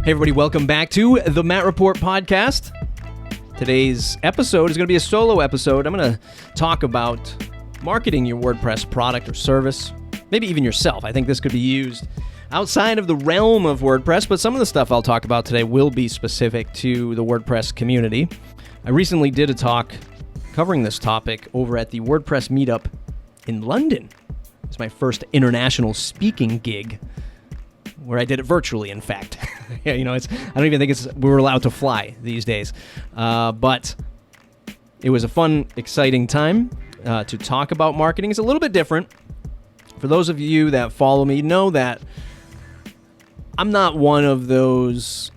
Hey everybody, welcome back to the Matt Report podcast. Today's episode is going to be a solo episode. I'm going to talk about marketing your WordPress product or service, maybe even yourself. I think this could be used outside of the realm of WordPress, but some of the stuff I'll talk about today will be specific to the WordPress community. I recently did a talk covering this topic over at the WordPress meetup in London. It's my first international speaking gig, where I did it virtually, in fact. Yeah, I don't even think we're allowed to fly these days. But it was a fun, exciting time to talk about marketing. It's a little bit different. For those of you that follow me, know that I'm not one of those,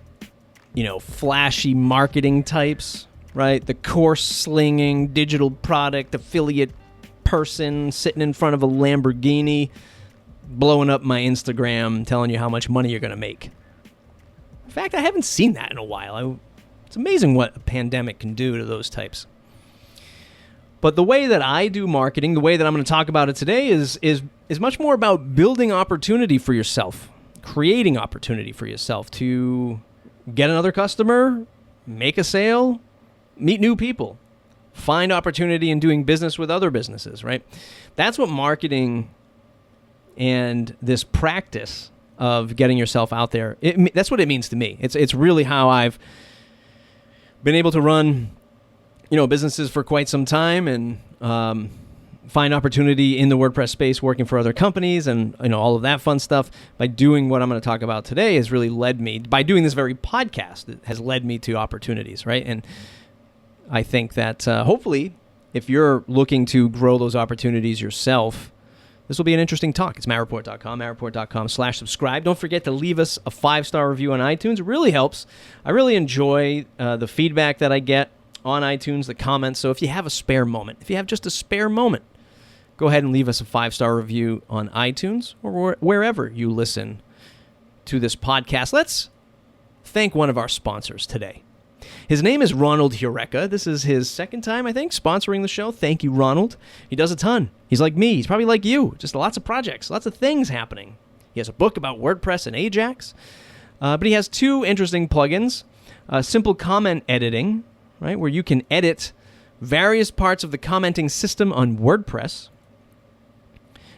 flashy marketing types, right? The course slinging, digital product, affiliate person sitting in front of a Lamborghini, blowing up my Instagram, telling you how much money you're going to make. In fact, I haven't seen that in a while. It's amazing what a pandemic can do to those types. But the way that I do marketing, the way that I'm going to talk about it today is much more about building opportunity for yourself, creating opportunity for yourself to get another customer, make a sale, meet new people, find opportunity in doing business with other businesses, right? That's what marketing and this practice of getting yourself out there, that's what it means to me. It's really how I've been able to run, businesses for quite some time and find opportunity in the WordPress space, working for other companies and all of that fun stuff. By doing what I'm going to talk about today has really led me, by doing this very podcast, it has led me to opportunities, right? And I think that hopefully, if you're looking to grow those opportunities yourself, this will be an interesting talk. It's mattreport.com, mattreport.com/subscribe. Don't forget to leave us a 5-star review on iTunes. It really helps. I really enjoy the feedback that I get on iTunes, the comments. So if you have a spare moment, if you have just a spare moment, go ahead and leave us a 5-star review on iTunes or wherever you listen to this podcast. Let's thank one of our sponsors today. His name is Ronald Hureka. This is his second time, I think, sponsoring the show. Thank you, Ronald. He does a ton. He's like me. He's probably like you. Just lots of projects, lots of things happening. He has a book about WordPress and Ajax. But he has 2 interesting plugins. Simple comment editing, right, where you can edit various parts of the commenting system on WordPress.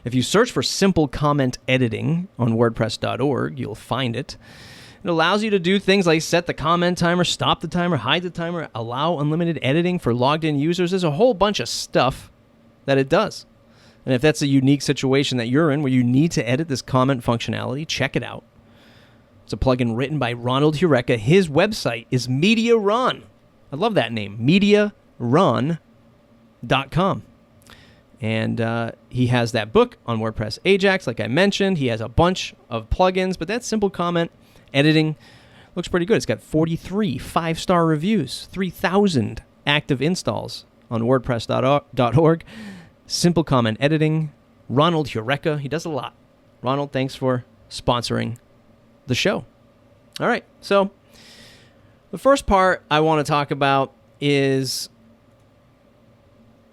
If you search for simple comment editing on WordPress.org, you'll find it. It allows you to do things like set the comment timer, stop the timer, hide the timer, allow unlimited editing for logged-in users. There's a whole bunch of stuff that it does. And if that's a unique situation that you're in where you need to edit this comment functionality, check it out. It's a plugin written by Ronald Hureka. His website is MediaRun. I love that name, MediaRun.com. And he has that book on WordPress Ajax, like I mentioned. He has a bunch of plugins, but that simple comment editing looks pretty good. It's got 43 5-star reviews, 3,000 active installs on WordPress.org. Simple comment editing. Ronald Hureka. He does a lot. Ronald, thanks for sponsoring the show. All right, so the first part I want to talk about is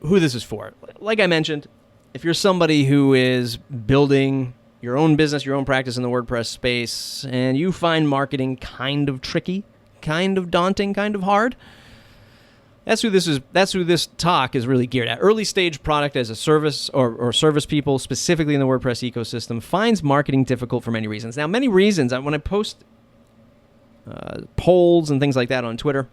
who this is for. Like I mentioned, if you're somebody who is building your own business, your own practice in the WordPress space, and you find marketing kind of tricky, kind of daunting, kind of hard, that's who this talk is really geared at. Early stage product as a service or service people, specifically in the WordPress ecosystem, finds marketing difficult for many reasons. Now, many reasons, when I post polls and things like that on Twitter,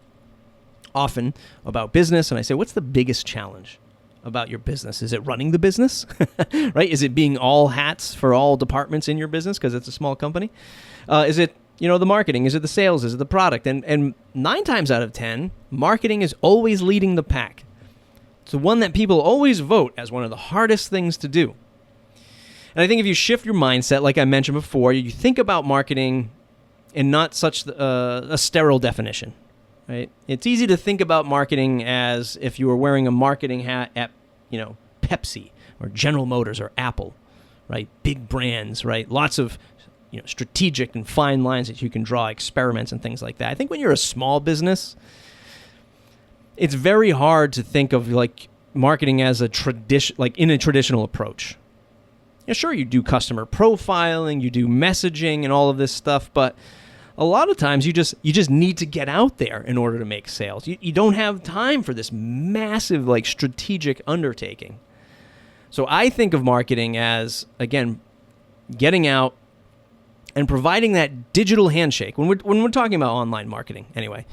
often about business, and I say, what's the biggest challenge about your business? Is it running the business? Right? Is it being all hats for all departments in your business because it's a small company? Is it, the marketing? Is it the sales? Is it the product? And 9 times out of 10, marketing is always leading the pack. It's the one that people always vote as one of the hardest things to do. And I think if you shift your mindset, like I mentioned before, you think about marketing in not such a sterile definition. Right? It's easy to think about marketing as if you were wearing a marketing hat at, Pepsi or General Motors or Apple, right? Big brands, right? Lots of, strategic and fine lines that you can draw, experiments and things like that. I think when you're a small business, it's very hard to think of like marketing as a tradition, like in a traditional approach. Sure, you do customer profiling, you do messaging and all of this stuff, but a lot of times you just need to get out there in order to make sales. You don't have time for this massive, like, strategic undertaking. So I think of marketing as, again, getting out and providing that digital handshake when we're talking about online marketing anyway.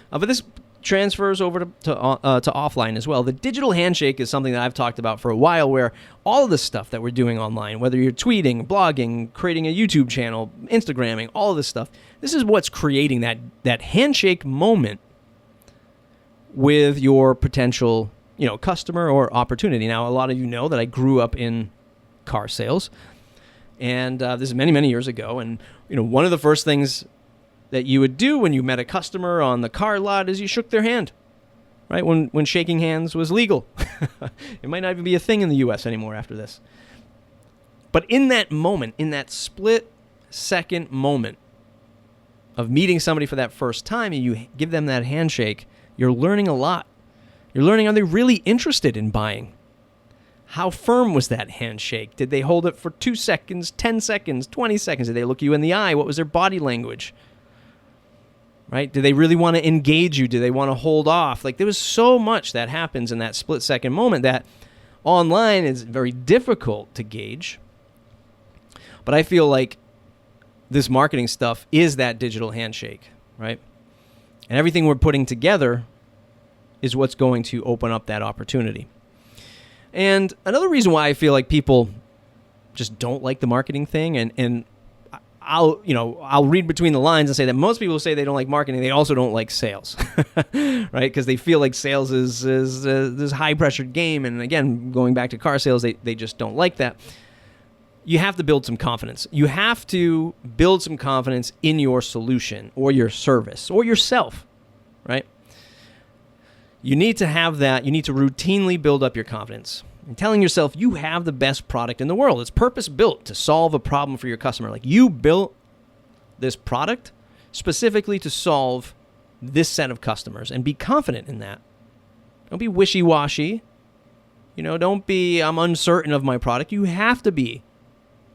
But this transfers over to offline as well. The digital handshake is something that I've talked about for a while, where all of the stuff that we're doing online, whether you're tweeting, blogging, creating a YouTube channel, Instagramming, all of this stuff, this is what's creating that handshake moment with your potential, customer or opportunity. Now, a lot of you know that I grew up in car sales, and this is many, many years ago. And one of the first things that you would do when you met a customer on the car lot is you shook their hand, right? When shaking hands was legal. It might not even be a thing in the U.S. anymore after this. But in that moment, in that split-second moment of meeting somebody for that first time, and you give them that handshake, you're learning a lot. You're learning, are they really interested in buying? How firm was that handshake? Did they hold it for 2 seconds, 10 seconds, 20 seconds? Did they look you in the eye? What was their body language? Right? Do they really want to engage you? Do they want to hold off? Like, there was so much that happens in that split-second moment that online is very difficult to gauge. But I feel like this marketing stuff is that digital handshake, right? And everything we're putting together is what's going to open up that opportunity. And another reason why I feel like people just don't like the marketing thing, and I'll read between the lines and say that most people say they don't like marketing. They also don't like sales, right? Because they feel like sales is this high-pressured game. And again, going back to car sales, they just don't like that. You have to build some confidence. You have to build some confidence in your solution or your service or yourself, right? You need to have that. You need to routinely build up your confidence and telling yourself you have the best product in the world. It's purpose-built to solve a problem for your customer. Like, you built this product specifically to solve this set of customers, and be confident in that. Don't be wishy-washy. Don't be, I'm uncertain of my product. You have to be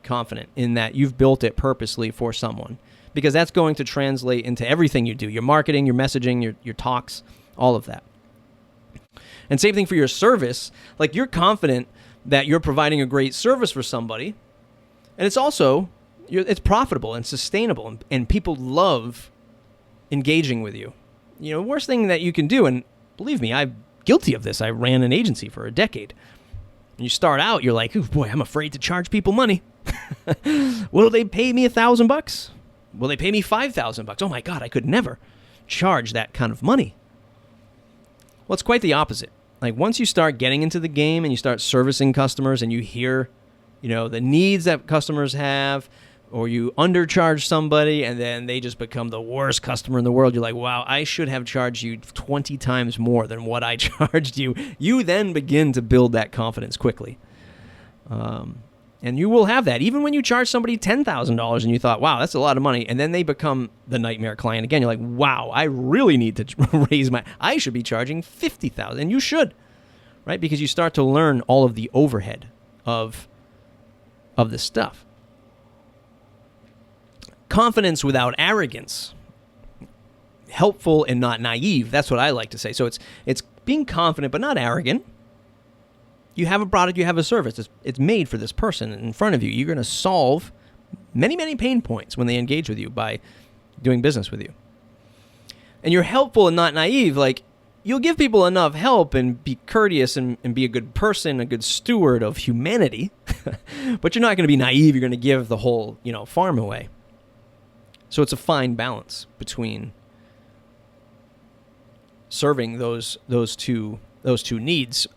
confident in that you've built it purposely for someone, because that's going to translate into everything you do, your marketing, your messaging, your talks, all of that. And same thing for your service. Like, you're confident that you're providing a great service for somebody, and it's also, it's profitable and sustainable, and people love engaging with you. Worst thing that you can do, and believe me, I'm guilty of this. I ran an agency for a decade. And you start out, you're like, oh boy, I'm afraid to charge people money. Will they pay me $1,000? Will they pay me $5,000? Oh my God, I could never charge that kind of money. Well, it's quite the opposite. Like, once you start getting into the game and you start servicing customers and you hear, the needs that customers have, or you undercharge somebody and then they just become the worst customer in the world, you're like, wow, I should have charged you 20 times more than what I charged you. You then begin to build that confidence quickly. And you will have that. Even when you charge somebody $10,000 and you thought, wow, that's a lot of money, and then they become the nightmare client again, you're like, wow, I really need to raise I should be charging $50,000. And you should, right? Because you start to learn all of the overhead of this stuff. Confidence without arrogance. Helpful and not naive. That's what I like to say. So it's being confident but not arrogant. You have a product, you have a service. It's made for this person in front of you. You're going to solve many, many pain points when they engage with you by doing business with you. And you're helpful and not naive. Like, you'll give people enough help and be courteous and be a good person, a good steward of humanity. But you're not going to be naive. You're going to give the whole, farm away. So it's a fine balance between serving those two needs.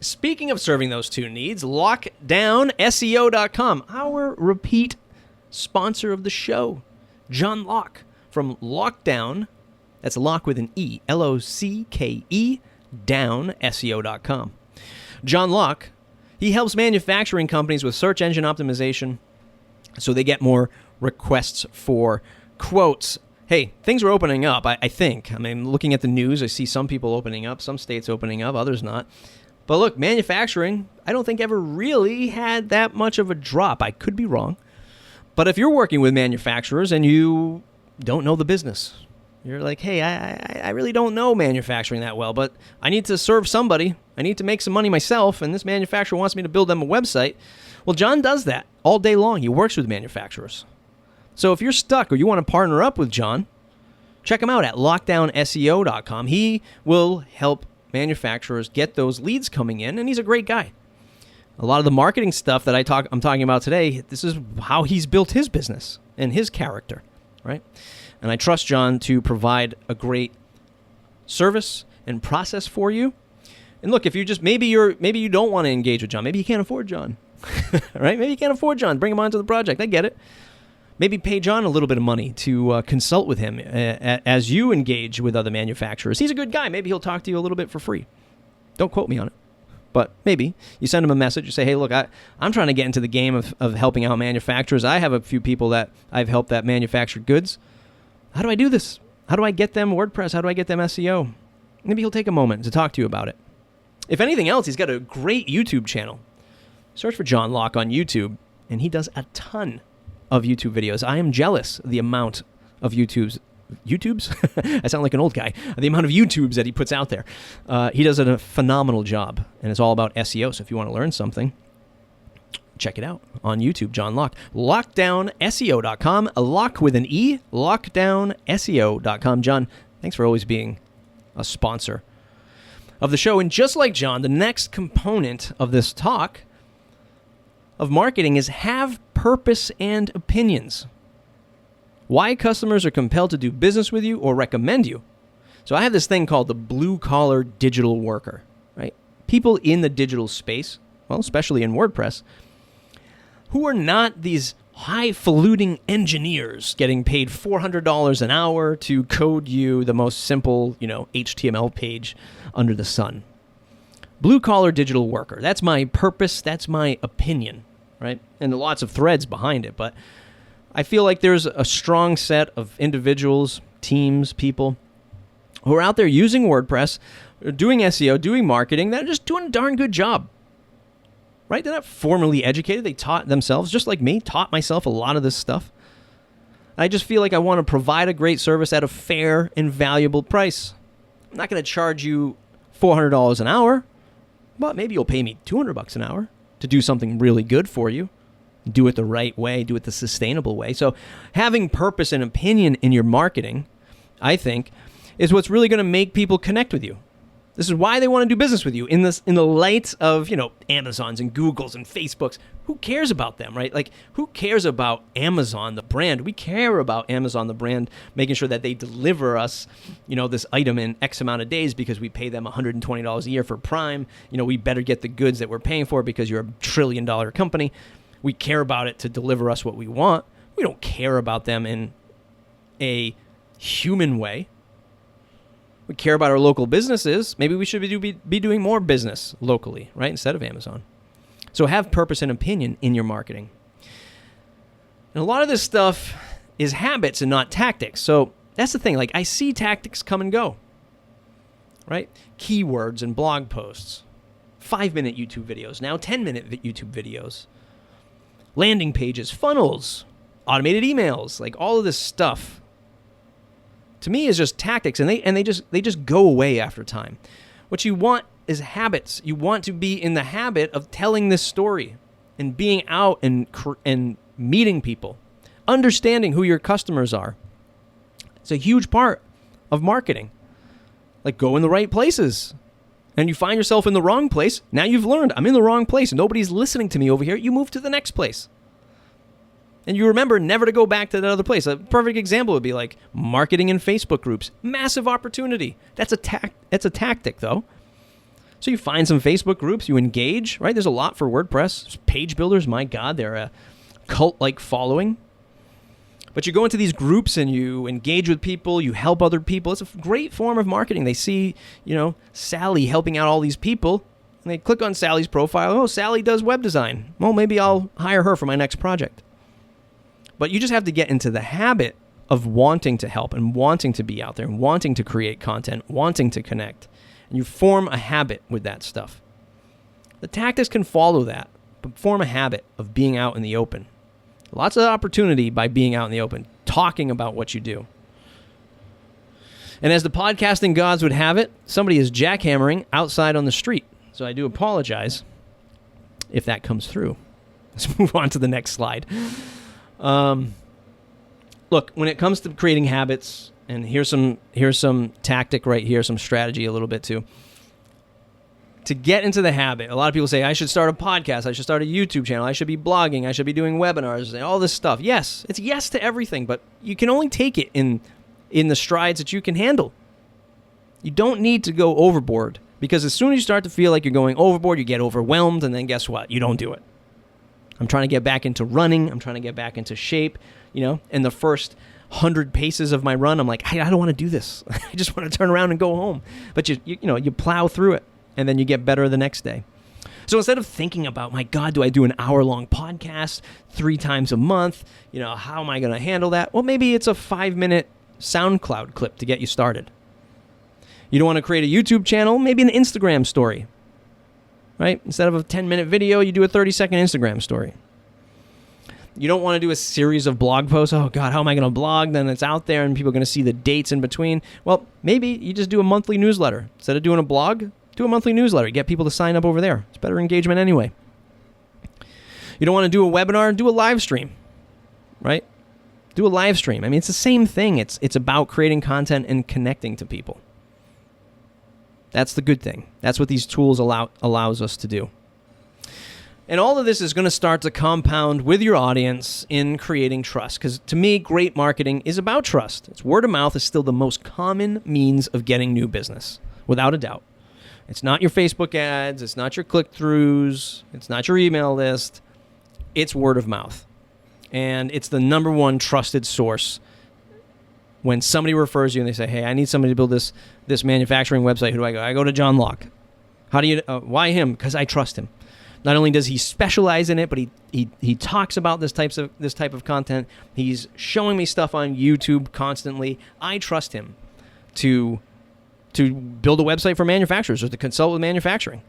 Speaking of serving those two needs, LockdownSEO.com, our repeat sponsor of the show, John Locke from Lockdown. That's Lock with an E, LOCKE, down, SEO.com. John Locke, he helps manufacturing companies with search engine optimization so they get more requests for quotes. Hey, things are opening up, I think. I mean, looking at the news, I see some people opening up, some states opening up, others not. But look, manufacturing, I don't think ever really had that much of a drop. I could be wrong. But if you're working with manufacturers and you don't know the business. You're like, hey, I really don't know manufacturing that well, but I need to serve somebody. I need to make some money myself, and this manufacturer wants me to build them a website. Well, John does that all day long. He works with manufacturers. So if you're stuck or you want to partner up with John, check him out at lockdownseo.com. He will help manufacturers get those leads coming in, and he's a great guy. A lot of the marketing stuff that I'm talking about today, this is how he's built his business and his character, right? And I trust John to provide a great service and process for you. And look, if you just maybe you don't want to engage with John, maybe you can't afford John, right? Maybe you can't afford John. Bring him onto the project. I get it. Maybe pay John a little bit of money to consult with him as you engage with other manufacturers. He's a good guy. Maybe he'll talk to you a little bit for free. Don't quote me on it. But maybe you send him a message. You say, hey, look, I'm trying to get into the game of helping out manufacturers. I have a few people that I've helped that manufacture goods. How do I do this? How do I get them WordPress? How do I get them SEO? Maybe he'll take a moment to talk to you about it. If anything else, he's got a great YouTube channel. Search for John Locke on YouTube, and he does a ton of YouTube videos. I am jealous of the amount of YouTubes? I sound like an old guy. The amount of YouTubes that he puts out there. He does a phenomenal job, and it's all about SEO. So if you want to learn something, check it out on YouTube, John Locke. LockdownSEO.com, lock with an E, LockdownSEO.com. John, thanks for always being a sponsor of the show. And just like John, the next component of this talk of marketing is have purpose and opinions. Why customers are compelled to do business with you or recommend you. So I have this thing called the blue-collar digital worker, right? People in the digital space, well, especially in WordPress, who are not these highfalutin engineers getting paid $400 an hour to code you the most simple, HTML page under the sun. Blue-collar digital worker. That's my purpose. That's my opinion, right? And lots of threads behind it, but I feel like there's a strong set of individuals, teams, people who are out there using WordPress, doing SEO, doing marketing, that are just doing a darn good job, right? They're not formally educated. They taught themselves, just like me, taught myself a lot of this stuff. I just feel like I want to provide a great service at a fair and valuable price. I'm not going to charge you $400 an hour, but maybe you'll pay me $200 an hour to do something really good for you. Do it the right way, do it the sustainable way. So having purpose and opinion in your marketing, I think, is what's really going to make people connect with you. This is why they want to do business with you in the light of, Amazons and Googles and Facebooks. Who cares about them, right? Like, who cares about Amazon, the brand? We care about Amazon, the brand, making sure that they deliver us, this item in X amount of days because we pay them $120 a year for Prime. We better get the goods that we're paying for because you're a $1 trillion company. We care about it to deliver us what we want. We don't care about them in a human way. We care about our local businesses. Maybe we should be doing more business locally, right, instead of Amazon. So have purpose and opinion in your marketing. And a lot of this stuff is habits and not tactics. So that's the thing. Like, I see tactics come and go, right? Keywords and blog posts, 5-minute YouTube videos, now 10-minute YouTube videos. Landing pages, funnels, automated emails, like all of this stuff, to me is just tactics, and they just go away after time. What you want is habits. You want to be in the habit of telling this story and being out and meeting people, understanding who your customers are. It's a huge part of marketing. Like, go in the right places. And you find yourself in the wrong place. Now you've learned, I'm in the wrong place. Nobody's listening to me over here. You move to the next place. And you remember never to go back to that other place. A perfect example would be like marketing in Facebook groups. Massive opportunity. That's a tactic, though. So you find some Facebook groups, you engage, right? There's a lot for WordPress. Page builders, my God, they're a cult-like following. But you go into these groups and you engage with people, you help other people. It's a great form of marketing. They see, Sally helping out all these people, and they click on Sally's profile. Oh, Sally does web design. Well, maybe I'll hire her for my next project. But you just have to get into the habit of wanting to help and wanting to be out there and wanting to create content, wanting to connect. And you form a habit with that stuff. The tactics can follow that, but form a habit of being out in the open. Lots of opportunity by being out in the open. talking about what you do. And as the podcasting gods would have it, somebody is jackhammering outside on the street. So I do apologize if that comes through. Let's move on to the next slide. Look, when it comes to creating habits, and here's some tactic right here, some strategy a little bit too. To get into the habit, a lot of people say, I should start a podcast, I should start a YouTube channel, I should be blogging, I should be doing webinars, and all this stuff. Yes, it's yes to everything, but you can only take it in the strides that you can handle. You don't need to go overboard, because as soon as you start to feel like you're going overboard, you get overwhelmed, and then guess what? You don't do it. I'm trying to get back into running. I'm trying to get back into shape. In the first 100 paces of my run, I'm like, hey, I don't want to do this. I just want to turn around and go home. But you plow through it, and then you get better the next day. So instead of thinking about, my God, do I do an hour-long podcast 3 times a month? How am I going to handle that? Well, maybe it's a 5-minute SoundCloud clip to get you started. You don't want to create a YouTube channel? Maybe an Instagram story, right? Instead of a 10-minute video, you do a 30-second Instagram story. You don't want to do a series of blog posts. Oh, God, how am I going to blog? Then it's out there and people are going to see the dates in between. Well, maybe you just do a monthly newsletter. Instead of doing a blog, do a monthly newsletter. Get people to sign up over there. It's better engagement anyway. You don't want to do a webinar? Do a live stream, right? Do a live stream. I mean, it's the same thing. It's about creating content and connecting to people. That's the good thing. That's what these tools allows us to do. And all of this is going to start to compound with your audience in creating trust. Because to me, great marketing is about trust. It's word of mouth is still the most common means of getting new business, without a doubt. It's not your Facebook ads. It's not your click-throughs. It's not your email list. It's word of mouth. And it's the number one trusted source. When somebody refers you and they say, hey, I need somebody to build this manufacturing website, who do I go? I go to John Locke. How do you? Why him? Because I trust him. Not only does he specialize in it, but he talks about this type of content. He's showing me stuff on YouTube constantly. I trust him to build a website for manufacturers or to consult with manufacturing.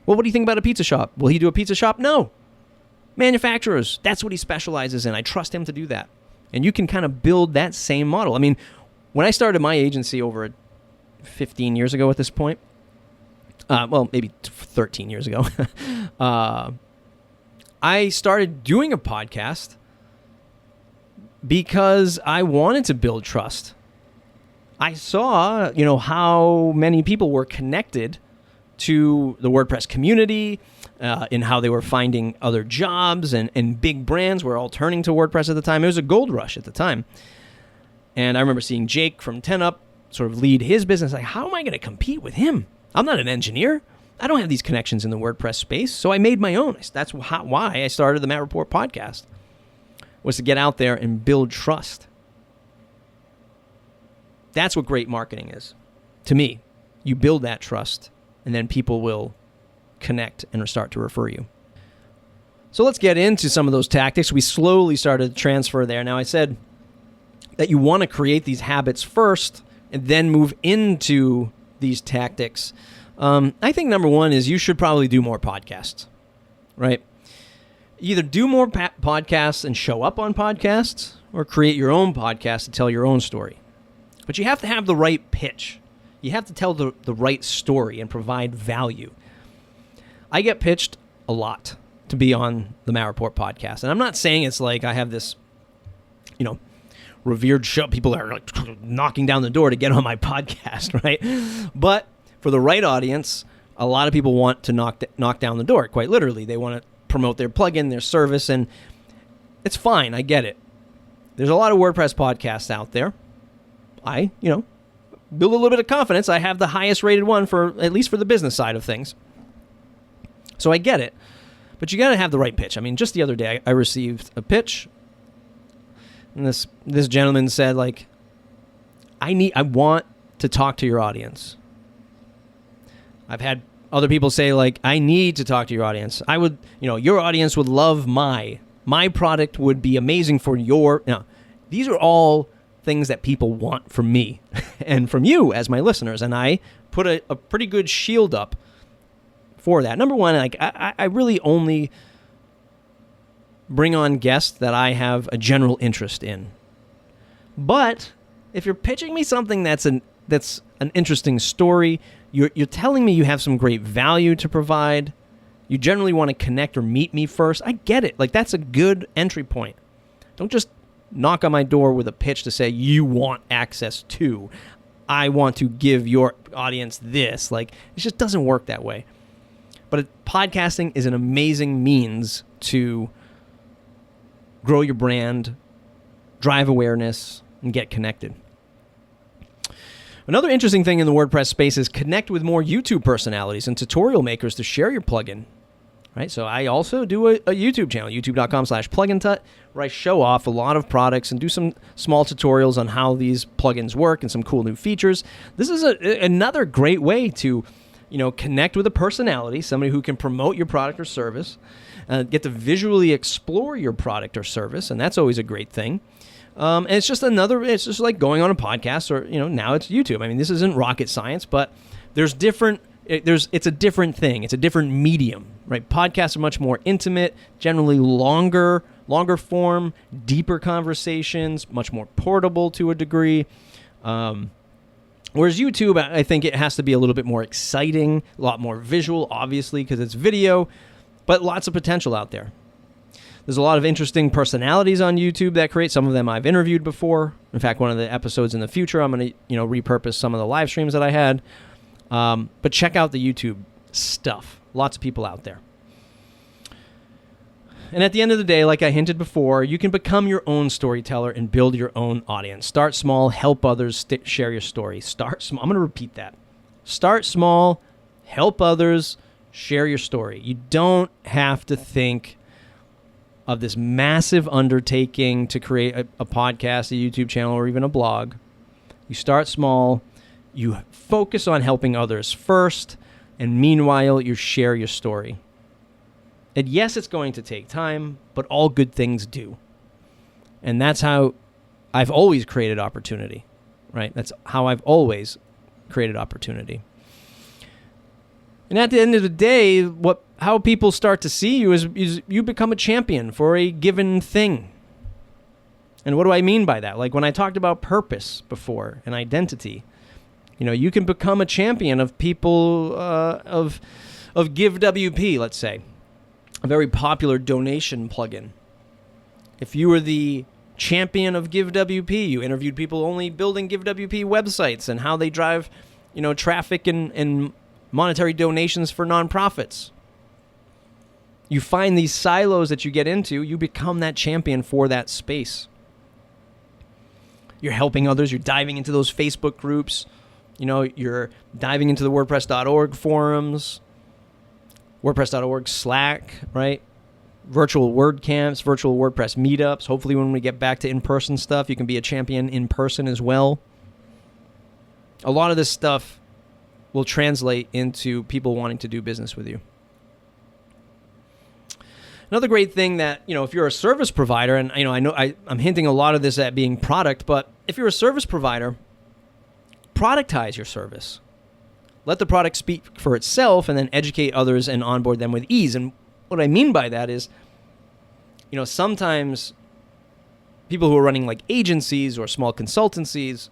Well, what do you think about a pizza shop? Will he do a pizza shop? No. Manufacturers. That's what he specializes in. I trust him to do that. And you can kind of build that same model. I mean, when I started my agency over 15 years ago at this point, maybe 13 years ago, I started doing a podcast because I wanted to build trust. I saw, how many people were connected to the WordPress community, in how they were finding other jobs, and big brands were all turning to WordPress at the time. It was a gold rush at the time. And I remember seeing Jake from 10up sort of lead his business. Like, how am I going to compete with him? I'm not an engineer. I don't have these connections in the WordPress space. So I made my own. That's why I started the Matt Report podcast, was to get out there and build trust. That's what great marketing is. To me, you build that trust, and then people will connect and start to refer you. So let's get into some of those tactics. We slowly started to transfer there. Now, I said that you want to create these habits first and then move into these tactics. I think number one is you should probably do more podcasts, right? Either do more podcasts and show up on podcasts, or create your own podcast to tell your own story. But you have to have the right pitch. You have to tell the right story and provide value. I get pitched a lot to be on the Matt Report podcast. And I'm not saying it's like I have this, revered show. People are like knocking down the door to get on my podcast, right? But for the right audience, a lot of people want to knock down the door, quite literally. They want to promote their plugin, their service, and it's fine. I get it. There's a lot of WordPress podcasts out there. I, build a little bit of confidence. I have the highest rated one at least for the business side of things. So I get it. But you got to have the right pitch. I mean, just the other day, I received a pitch. And this gentleman said, like, I want to talk to your audience. I've had other people say, like, I need to talk to your audience. I would, your audience would love my product would be amazing for your. Now, these are all things that people want from me and from you as my listeners. And I put a pretty good shield up for that. Number one, like, I really only bring on guests that I have a general interest in. But if you're pitching me something that's an interesting story, you're telling me you have some great value to provide, you generally want to connect or meet me first, I get it. Like, that's a good entry point. Don't just knock on my door with a pitch to say you want access to. I want to give your audience this. Like, it just doesn't work that way. But podcasting is an amazing means to grow your brand, drive awareness, and get connected. Another interesting thing in the WordPress space is connect with more YouTube personalities and tutorial makers to share your plugin. Right? So I also do a YouTube channel, youtube.com/plugintut, where I show off a lot of products and do some small tutorials on how these plugins work and some cool new features. This is another great way to, connect with a personality, somebody who can promote your product or service, get to visually explore your product or service, and that's always a great thing. And it's just like going on a podcast, or now it's YouTube. I mean, this isn't rocket science, but it's a different thing. It's a different medium, right? Podcasts are much more intimate, generally longer form, deeper conversations, much more portable to a degree. Whereas YouTube, I think it has to be a little bit more exciting, a lot more visual, obviously, because it's video, but lots of potential out there. There's a lot of interesting personalities on YouTube that create. Some of them I've interviewed before. In fact, one of the episodes in the future, I'm going to repurpose some of the live streams that I had. But check out the YouTube stuff. Lots of people out there. And at the end of the day, like I hinted before, you can become your own storyteller and build your own audience. Start small, help others share your story. Start small. I'm going to repeat that. Start small, help others share your story. You don't have to think of this massive undertaking to create a podcast, a YouTube channel, or even a blog. You start small, you focus on helping others first, and meanwhile, you share your story. And yes, it's going to take time, but all good things do. And that's how I've always created opportunity, right? That's how I've always created opportunity. And at the end of the day, how people start to see you is you become a champion for a given thing. And what do I mean by that? Like when I talked about purpose before and identity, you can become a champion of people, of GiveWP, let's say, a very popular donation plugin. If you were the champion of GiveWP, you interviewed people only building GiveWP websites and how they drive, traffic and monetary donations for nonprofits. You find these silos that you get into, you become that champion for that space. You're helping others, you're diving into those Facebook groups, you're diving into the WordPress.org forums, WordPress.org Slack, right? Virtual WordCamps, virtual WordPress meetups. Hopefully when we get back to in-person stuff, you can be a champion in person as well. A lot of this stuff will translate into people wanting to do business with you. Another great thing that, if you're a service provider, and I know I'm hinting a lot of this at being product, but if you're a service provider, productize your service. Let the product speak for itself and then educate others and onboard them with ease. And what I mean by that is, sometimes people who are running like agencies or small consultancies,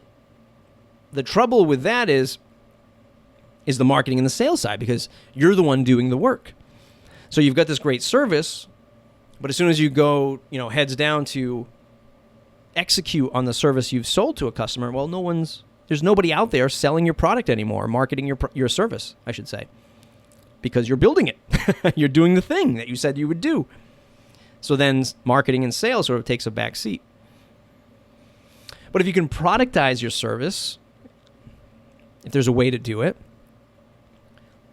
the trouble with that is the marketing and the sales side, because you're the one doing the work. So you've got this great service, but as soon as you go, heads down to execute on the service you've sold to a customer, well, there's nobody out there selling your product anymore, marketing your service, I should say, because you're building it. You're doing the thing that you said you would do. So then marketing and sales sort of takes a back seat. But if you can productize your service, if there's a way to do it,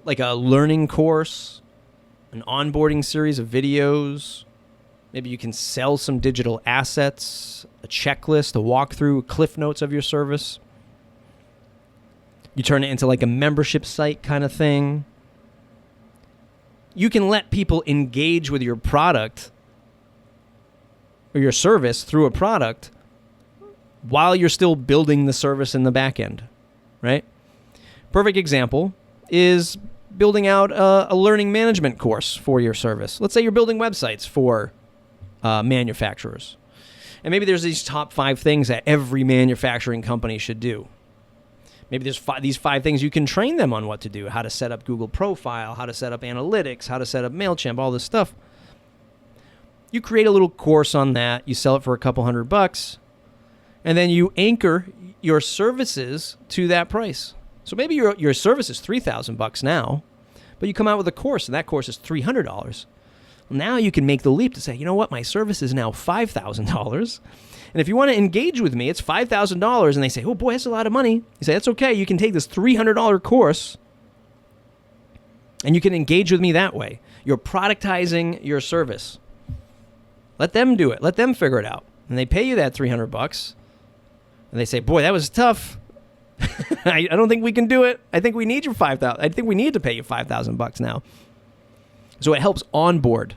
like a learning course, an onboarding series of videos, maybe you can sell some digital assets, a checklist, a walkthrough, cliff notes of your service. You turn it into like a membership site kind of thing. You can let people engage with your product or your service through a product while you're still building the service in the back end, right? Perfect example is building out a learning management course for your service. Let's say you're building websites for manufacturers. And maybe there's these top 5 things that every manufacturing company should do. Maybe there's these 5 things you can train them on what to do, how to set up Google Profile, how to set up analytics, how to set up MailChimp, all this stuff. You create a little course on that. You sell it for a couple $100, and then you anchor your services to that price. So maybe your service is $3,000 now, but you come out with a course, and that course is $300. Now you can make the leap to say, you know what, my service is now $5,000. And if you want to engage with me, it's $5,000. And they say, oh boy, that's a lot of money. You say, that's okay. You can take this $300 course and you can engage with me that way. You're productizing your service. Let them do it. Let them figure it out. And they pay you that $300. And they say, boy, that was tough. I don't think we can do it. I think we need your $5,000. I think we need to pay you $5,000 now. So it helps onboard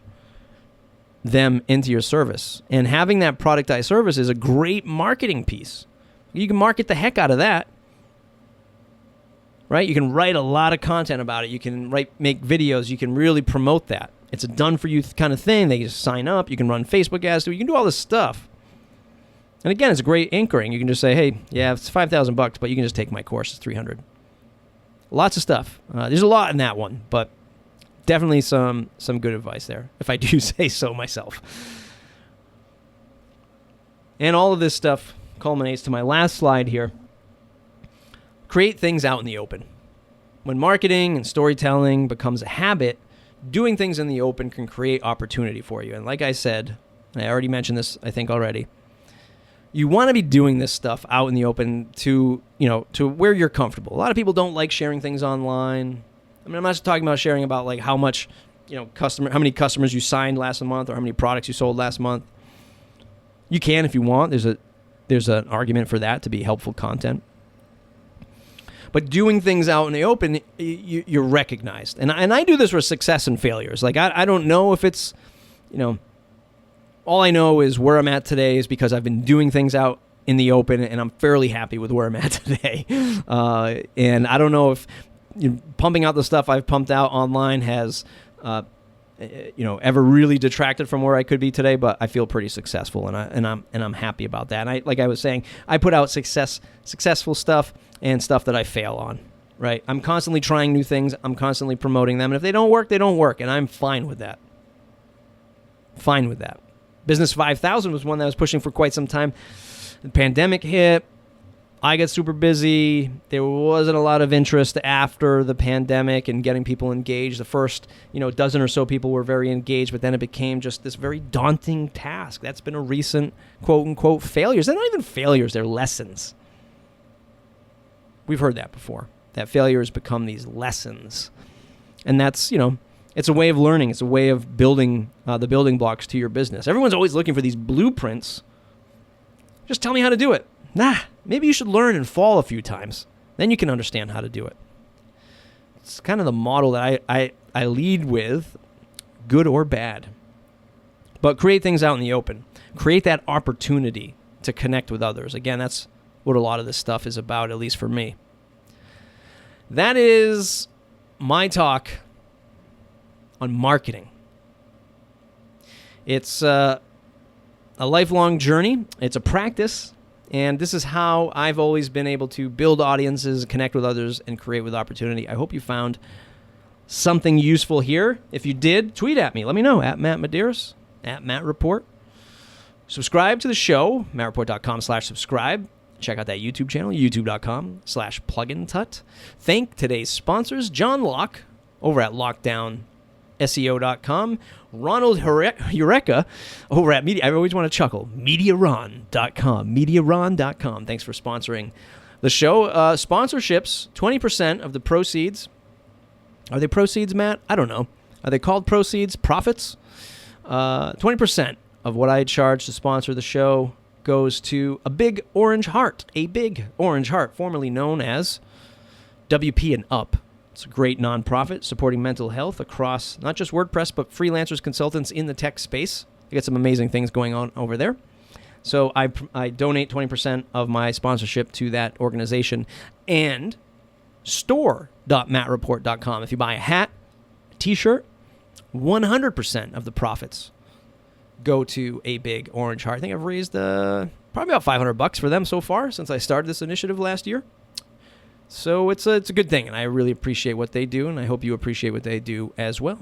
them into your service. And having that productized service is a great marketing piece. You can market the heck out of that. Right? You can write a lot of content about it. You can make videos. You can really promote that. It's a done-for-you kind of thing. They just sign up. You can run Facebook ads. You can do all this stuff. And again, it's a great anchoring. You can just say, hey, yeah, it's $5,000, but you can just take my course. It's $300. Lots of stuff. There's a lot in that one, but definitely some good advice there, if I do say so myself. And all of this stuff culminates to my last slide here. Create things out in the open. When marketing and storytelling becomes a habit, doing things in the open can create opportunity for you. And like I said, I already mentioned this, I think already, you want to be doing this stuff out in the open to where you're comfortable. A lot of people don't like sharing things online. I mean, I'm not just talking about sharing about like how much, how many customers you signed last month or how many products you sold last month. You can if you want. There's an argument for that to be helpful content. But doing things out in the open, you're recognized. And I do this for success and failures. Like I don't know if it's, all I know is where I'm at today is because I've been doing things out in the open, and I'm fairly happy with where I'm at today. And I don't know if pumping out the stuff I've pumped out online has, ever really detracted from where I could be today. But I feel pretty successful, and I'm happy about that. And like I was saying, I put out successful stuff and stuff that I fail on. Right? I'm constantly trying new things. I'm constantly promoting them, and if they don't work, they don't work, and I'm fine with that. Fine with that. Business 5000 was one that I was pushing for quite some time. The pandemic hit. I got super busy. There wasn't a lot of interest after the pandemic and getting people engaged. The first, dozen or so people were very engaged, but then it became just this very daunting task. That's been a recent quote-unquote failures. They're not even failures. They're lessons. We've heard that before, that failures become these lessons. And that's, it's a way of learning. It's a way of building the building blocks to your business. Everyone's always looking for these blueprints. Just tell me how to do it. Nah, maybe you should learn and fall a few times. Then you can understand how to do it. It's kind of the model that I lead with, good or bad. But create things out in the open. Create that opportunity to connect with others. Again, that's what a lot of this stuff is about, at least for me. That is my talk on marketing. It's a lifelong journey. It's a practice. And this is how I've always been able to build audiences, connect with others, and create with opportunity. I hope you found something useful here. If you did, tweet at me. Let me know, at Matt Medeiros, at Matt Report. Subscribe to the show, mattreport.com/subscribe. Check out that YouTube channel, youtube.com/plugintut. Thank today's sponsors, John Locke over at lockdownseo.com, Ronald Eureka over at Media. I always want to chuckle. Mediaron.com. Thanks for sponsoring the show. Sponsorships, 20% of the proceeds. Are they proceeds, Matt? I don't know. Are they called proceeds? Profits? 20% of what I charge to sponsor the show goes to a big orange heart, formerly known as WP and Up. It's a great nonprofit supporting mental health across not just WordPress, but freelancers, consultants in the tech space. They got some amazing things going on over there. So I donate 20% of my sponsorship to that organization. And store.mattreport.com. If you buy a hat, a t-shirt, 100% of the profits go to a big orange heart. I think I've raised probably about $500 for them so far since I started this initiative last year. So it's a good thing, and I really appreciate what they do, and I hope you appreciate what they do as well.